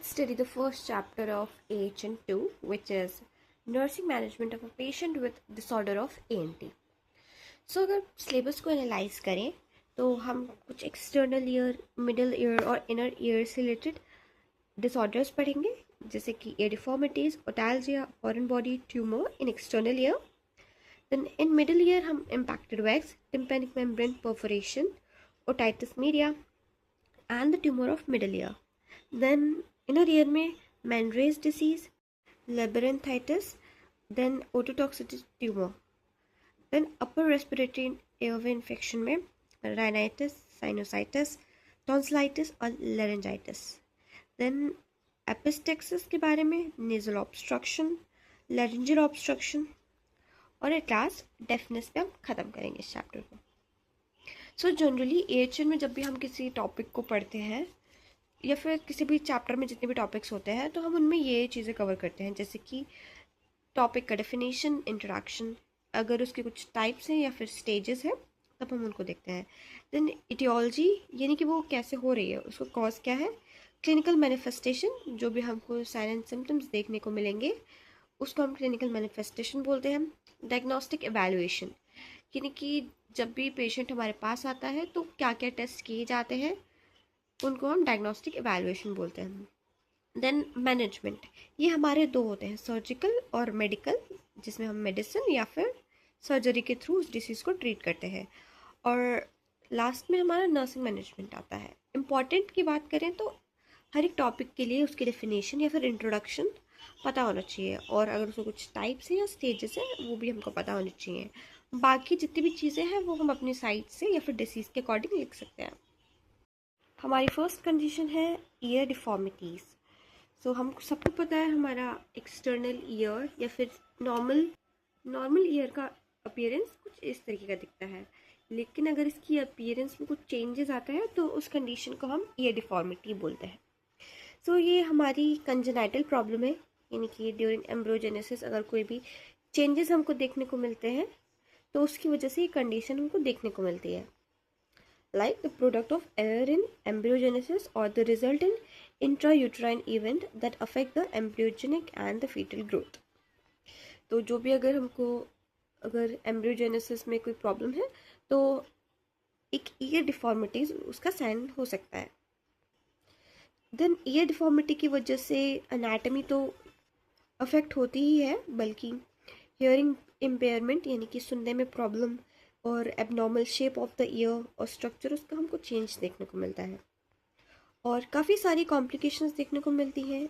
Let's study the first chapter of AHN2, which is Nursing Management of a Patient with Disorder of ANT. So अगर syllabus को analyse करें तो हम कुछ external ear, middle ear और inner ear से related disorders पढ़ेंगे, जैसे कि ear deformities, otalgia, foreign body tumour in external ear. Then in middle ear हम impacted wax, tympanic membrane perforation, otitis media and the tumour of middle ear. Then inner ear में Mandrake's disease, labyrinthitis, then ototoxicity tumor. Then upper respiratory airway infection में rhinitis, sinusitis, tonsillitis और laryngitis. Then epistaxis के बारे में nasal obstruction, laryngeal obstruction और at last deafness पे हम ख़त्म करेंगे इस चैप्टर को. सो जनरली AHN में जब भी हम किसी टॉपिक को पढ़ते हैं या फिर किसी भी चैप्टर में जितने भी टॉपिक्स होते हैं तो हम उनमें ये चीज़ें कवर करते हैं, जैसे कि टॉपिक का डेफिनेशन, इंट्रोडक्शन, अगर उसके कुछ टाइप्स हैं या फिर स्टेजेस हैं तब हम उनको देखते हैं. देन इटियोलॉजी, यानी कि वो कैसे हो रही है, उसको कॉज क्या है. क्लिनिकल मैनिफेस्टेशन, जो भी हमको साइन एंड सिम्टम्स देखने को मिलेंगे उसको हम क्लिनिकल मैनिफेस्टेशन बोलते हैं. डायग्नोस्टिक एवेल्युएशन, यानी कि जब भी पेशेंट हमारे पास आता है तो क्या क्या टेस्ट किए जाते हैं उनको हम डायग्नोस्टिक एवेल्युएशन बोलते हैं. देन मैनेजमेंट, ये हमारे दो होते हैं, सर्जिकल और मेडिकल, जिसमें हम मेडिसिन या फिर सर्जरी के थ्रू उस डिसीज़ को ट्रीट करते हैं. और लास्ट में हमारा नर्सिंग मैनेजमेंट आता है. इम्पॉर्टेंट की बात करें तो हर एक टॉपिक के लिए उसकी डेफिनेशन या फिर इंट्रोडक्शन पता होना चाहिए, और अगर उसमें कुछ टाइप्स हैं या स्टेजेस हैं वो भी हमको पता होनी चाहिए. बाकी जितनी भी चीज़ें हैं वो हम अपनी साइड से या फिर डिसीज़ के अकॉर्डिंग लिख सकते हैं. हमारी फर्स्ट कंडीशन है ईयर डिफॉर्मिटीज़. सो हम सबको पता है हमारा एक्सटर्नल ईयर या फिर नॉर्मल ईयर का अपीयरेंस कुछ इस तरीके का दिखता है, लेकिन अगर इसकी अपीयरेंस में कुछ चेंजेस आता है तो उस कंडीशन को हम ईयर डिफॉर्मिटी बोलते हैं. सो ये हमारी कंजेनाइटल प्रॉब्लम है, यानी कि ड्यूरिंग एम्ब्रियोजेनेसिस अगर कोई भी चेंजेस हमको देखने को मिलते हैं तो उसकी वजह से ये कंडीशन हमको देखने को मिलती है. Like the product of error in embryogenesis or the resultant intrauterine event that affect the embryogenic and the fetal growth. तो जो भी अगर एम्ब्रियोजेनेसिस में कोई प्रॉब्लम है तो एक ईयर डिफॉर्मिटीज उसका साइन हो सकता है. देन ईयर डिफॉर्मिटी की वजह से एनाटमी तो अफेक्ट होती ही है, बल्कि हियरिंग इम्पेयरमेंट, यानी कि सुनने में प्रॉब्लम, और abnormal shape of the year और स्ट्रक्चर उसका हमको चेंज देखने को मिलता है. और काफ़ी सारी कॉम्प्लिकेशंस देखने को मिलती हैं,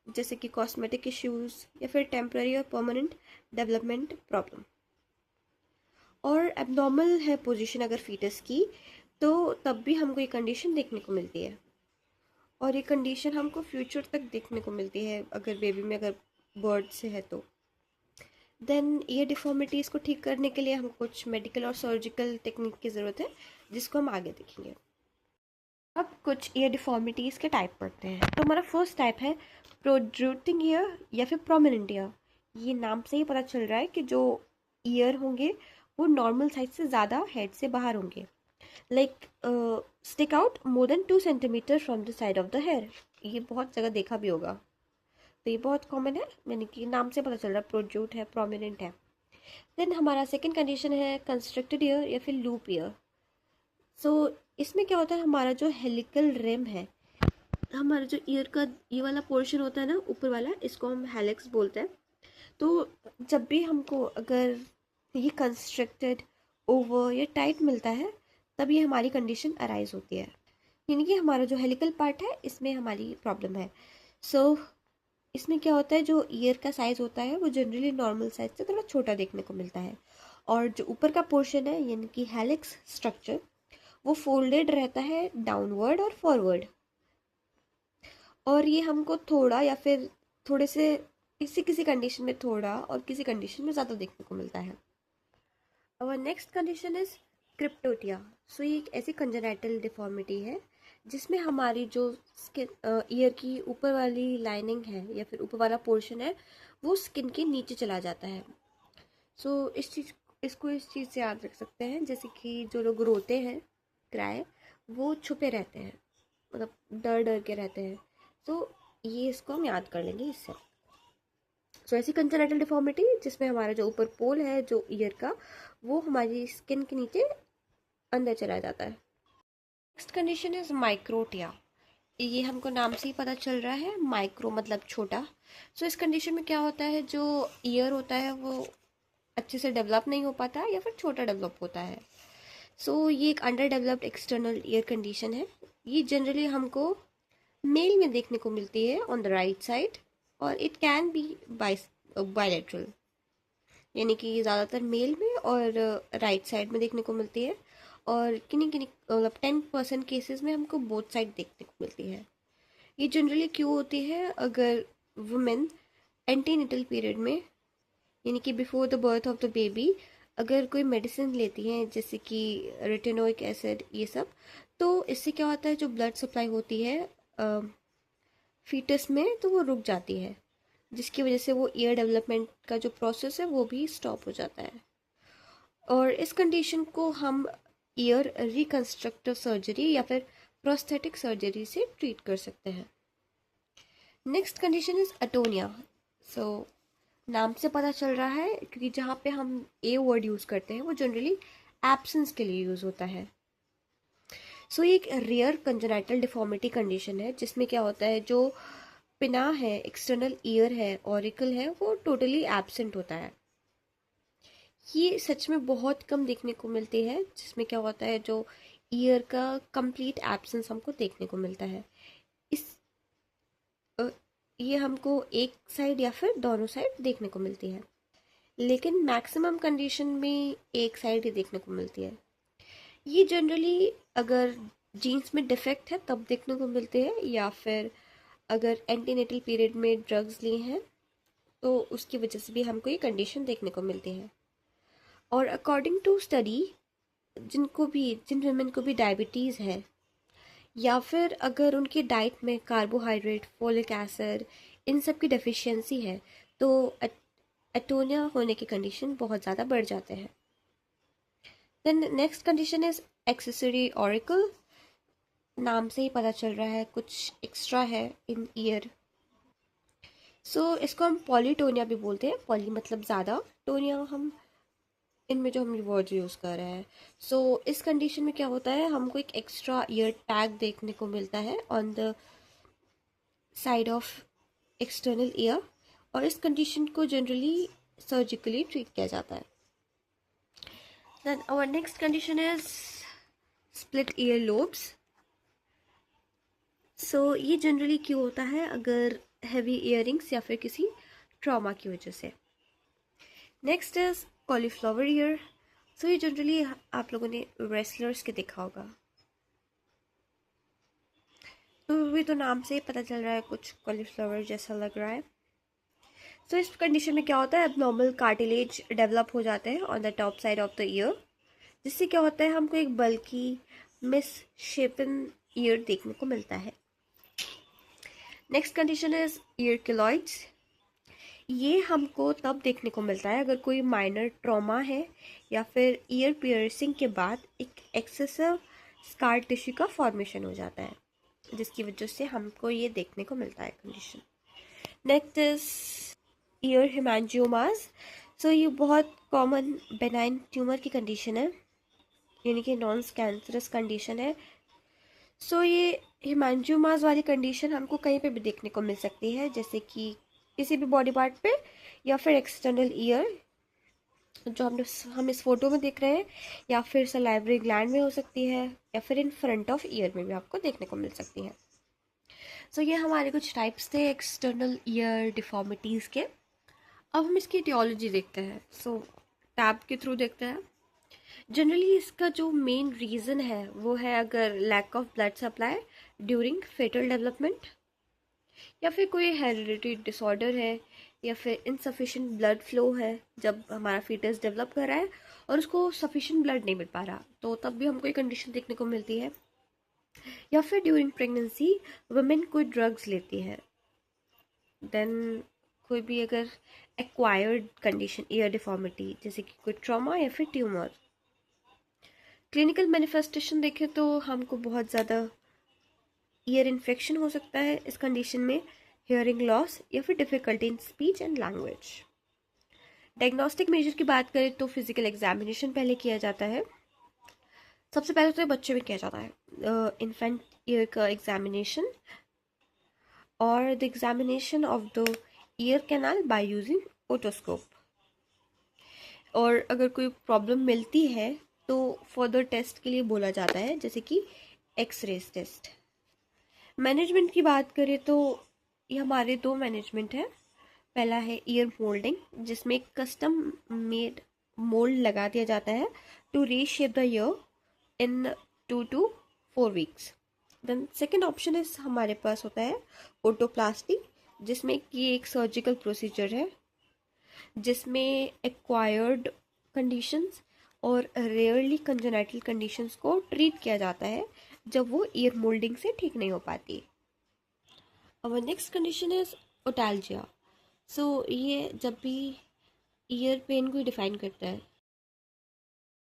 जैसे कि कॉस्मेटिक इश्यूज या फिर टेम्पररी और परमानेंट डेवलपमेंट प्रॉब्लम. और एबनॉर्मल है पोजीशन अगर फीटस की तो तब भी हमको ये कंडीशन देखने को मिलती है, और ये कंडीशन हमको फ्यूचर तक देखने को मिलती है अगर बेबी में अगर बर्थ से है तो. देन ये डिफॉर्मिटीज़ को ठीक करने के लिए हमको कुछ मेडिकल और सर्जिकल टेक्निक की ज़रूरत है, जिसको हम आगे देखेंगे. अब कुछ ईयर डिफॉर्मिटीज़ के टाइप पढ़ते हैं. तो हमारा फर्स्ट टाइप है प्रोड्रूटिंग ईयर या फिर प्रोमिनेंट ईयर. ये नाम से ही पता चल रहा है कि जो ईयर होंगे वो नॉर्मल साइज से ज़्यादा हेड से बाहर होंगे, like stick out more than 2 centimetre from the side of the hair. ये बहुत जगह देखा भी होगा, तो ये बहुत कॉमन है, यानी कि नाम से पता चल रहा है प्रोड्यूट है, प्रोमिनेंट है. देन हमारा सेकंड कंडीशन है कंस्ट्रक्टेड ईयर या फिर लूप ईयर. सो इसमें क्या होता है, हमारा जो हेलिकल रिम है, हमारा जो ईयर का ये वाला पोर्शन होता है ना ऊपर वाला, इसको हम हेलिक्स बोलते हैं. तो जब भी हमको अगर ये कंस्ट्रक्टेड, ओवर या टाइट मिलता है तब ये हमारी कंडीशन अराइज होती है, यानी कि हमारा जो हेलिकल पार्ट है इसमें हमारी प्रॉब्लम है. सो इसमें क्या होता है, जो ईयर का साइज़ होता है वो जनरली नॉर्मल साइज से थोड़ा छोटा देखने को मिलता है, और जो ऊपर का पोर्शन है यानी कि हेलिक्स स्ट्रक्चर वो फोल्डेड रहता है डाउनवर्ड और फॉरवर्ड, और ये हमको थोड़ा या फिर थोड़े से किसी कंडीशन में थोड़ा और किसी कंडीशन में ज़्यादा देखने को मिलता है. और नेक्स्ट कंडीशन इज क्रिप्टोटिया. सो ये एक ऐसी कंजेनाइटल डिफॉर्मिटी है जिसमें हमारी जो स्किन ईयर की ऊपर वाली लाइनिंग है या फिर ऊपर वाला पोर्शन है वो स्किन के नीचे चला जाता है. सो इस चीज़ से याद रख सकते हैं, जैसे कि जो लोग रोते हैं, क्राई, वो छुपे रहते हैं, मतलब डर डर के रहते हैं. तो ये इसको हम याद कर लेंगे इससे। सो ऐसी कंजेनिटल डिफॉर्मिटी जिसमें हमारा जो ऊपर पोल है जो ईयर का, वो हमारी स्किन के नीचे अंदर चला जाता है। Next condition is microtia. ये हमको नाम से ही पता चल रहा है, माइक्रो मतलब छोटा। सो इस कंडीशन में क्या होता है, जो ईयर होता है वो अच्छे से डेवलप नहीं हो पाता या फिर छोटा डेवलप होता है। सो ये एक under developed external ear condition है। ये जनरली हमको मेल में देखने को मिलती है ऑन द राइट साइड, और इट कैन बी बायलैटरल, यानी कि ये ज़्यादातर मेल में और राइट साइड में देखने को मिलती है, और किन्हीं किन्हीं मतलब 10% केसेस में हमको बोथ साइड देखने को मिलती है। ये जनरली क्यों होती है, अगर वुमेन एंटीनेटल पीरियड में, यानी कि before the birth of the baby, अगर कोई मेडिसिन लेती हैं जैसे कि रेटिनोइक एसिड ये सब, तो इससे क्या होता है, जो ब्लड सप्लाई होती है फीटस में, तो वो रुक जाती है, जिसकी वजह से वो ईयर डेवलपमेंट का जो प्रोसेस है वो भी स्टॉप हो जाता है। और इस कंडीशन को हम ईयर रिकंस्ट्रक्टिव सर्जरी या फिर प्रोस्थेटिक सर्जरी से ट्रीट कर सकते हैं। नेक्स्ट कंडीशन इज अटोनिया। सो नाम से पता चल रहा है, क्योंकि जहाँ पे हम ए वर्ड यूज़ करते हैं वो जनरली एब्सेंस के लिए यूज़ होता है। सो ये एक रेयर कंजेनाइटल डिफॉर्मिटी कंडीशन है, जिसमें क्या होता है, जो पिना है, एक्सटर्नल ईयर है, ऑरिकल है, वो टोटली एब्सेंट होता है। ये सच में बहुत कम देखने को मिलती है, जिसमें क्या होता है, जो ईयर का कंप्लीट एब्सेंस हमको देखने को मिलता है। इस ये हमको एक साइड या फिर दोनों साइड देखने को मिलती है, लेकिन मैक्सिमम कंडीशन में एक साइड ही देखने को मिलती है। ये जनरली अगर जीन्स में डिफेक्ट है तब देखने को मिलते हैं, या फिर अगर एंटीनेटल पीरियड में ड्रग्स लिए हैं तो उसकी वजह से भी हमको ये कंडीशन देखने को मिलती है। और अकॉर्डिंग टू स्टडी, जिन वुमेन को भी डायबिटीज़ है, या फिर अगर उनकी डाइट में कार्बोहाइड्रेट, फोलिक एसिड, इन सब की डेफिशिएंसी है, तो एटोनिया होने की कंडीशन बहुत ज़्यादा बढ़ जाते हैं। Then next condition is accessory auricle. नाम से ही पता चल रहा है कुछ एक्स्ट्रा है इन ईयर। सो इसको हम पॉलीटोनिया भी बोलते हैं। पॉली मतलब ज़्यादा, टोनिया हम इनमें जो हम वर्ड यूज़ कर रहे हैं। सो इस कंडीशन में क्या होता है, हमको एक एक्स्ट्रा ईयर टैग देखने को मिलता है on the side of external ear, और इस कंडीशन को जनरली सर्जिकली ट्रीट किया जाता है। Then our next condition is split ear lobes. So ये जनरली क्यों होता है, अगर हैवी ईयरिंग्स या फिर किसी ट्रॉमा की वजह से। Next is cauliflower ear. So ये जनरली आप लोगों ने रेसलर्स के देखा होगा, तो भी तो नाम से ही पता चल रहा है कुछ कॉलीफ्लावर जैसा लग रहा है। सो इस कंडीशन में क्या होता है, एबनॉर्मल कार्टिलेज डेवलप हो जाते हैं on the top side of the year, जिससे क्या होता है, हमको एक बल्कि मिस शेपन ईयर देखने को मिलता है। Next condition is ear keloids. ये हमको तब देखने को मिलता है अगर कोई माइनर ट्रॉमा है, या फिर ईयर पियर्सिंग के बाद एक एक्सेसिव स्कार टिश्यू का फॉर्मेशन हो जाता है, जिसकी वजह से हमको ये देखने को मिलता है condition. Next is ear hemangiomas. So ये बहुत कॉमन बेनाइन ट्यूमर की कंडीशन है, यानी कि नॉन कैंसरस कंडीशन है। सो ये हेमांजियोमास वाली कंडीशन हमको कहीं पे भी देखने को मिल सकती है, जैसे कि किसी भी बॉडी पार्ट पे, या फिर एक्सटर्नल ईयर जो हम इस फोटो में देख रहे हैं, या फिर सलाइवरी ग्लैंड में हो सकती है, या फिर इन फ्रंट ऑफ ईयर में भी आपको देखने को मिल सकती है। सो ये हमारे कुछ टाइप्स थे एक्सटर्नल ईयर डिफॉर्मिटीज़ के। अब हम इसकी etiology देखते हैं। सो टैब के थ्रू देखते हैं। जनरली इसका जो मेन रीज़न है वो है अगर lack of blood supply during fetal development, या फिर कोई हेरिडिटी डिसऑर्डर है, या फिर इनसफिशिएंट ब्लड फ्लो है जब हमारा फीटस डेवलप कर रहा है और उसको सफिशिएंट ब्लड नहीं मिल पा रहा, तो तब भी हमको ये कंडीशन देखने को मिलती है। या फिर ड्यूरिंग प्रेगनेंसी वुमेन कोई ड्रग्स लेती है, देन कोई भी अगर एक्वायर्ड कंडीशन ईयर डिफॉर्मिटी जैसे कि कोई ट्रॉमा या फिर ट्यूमर। क्लिनिकल मैनिफेस्टेशन देखें तो हमको बहुत ज़्यादा ईयर इन्फेक्शन हो सकता है इस कंडीशन में, हियरिंग लॉस या फिर difficulty in speech and language. Diagnostic measure की बात करें तो फिजिकल एग्जामिनेशन पहले किया जाता है। सबसे पहले तो बच्चे में किया जाता है इन्फेंट ईयर का एग्जामिनेशन और the examination of the ear canal by using otoscope. और अगर कोई प्रॉब्लम मिलती है तो फर्दर टेस्ट के लिए बोला जाता है, जैसे कि एक्सरेज टेस्ट। मैनेजमेंट की बात करें तो ये हमारे दो मैनेजमेंट है। पहला है ईयर मोल्डिंग, जिसमें कस्टम मेड मोल्ड लगा दिया जाता है to reshape the ear in 2 to 4 weeks। Then second option इस हमारे पास होता है ओटोप्लास्टी, जिसमें कि एक सर्जिकल प्रोसीजर है जिसमें एक्वायर्ड कंडीशंस और रेयरली कंजेनाइटल कंडीशंस को ट्रीट किया जाता है जब वो ईयर मोल्डिंग से ठीक नहीं हो पाती। और नेक्स्ट कंडीशन इज ओटाल्जिया। सो ये जब भी ईयर पेन को डिफाइन करता है।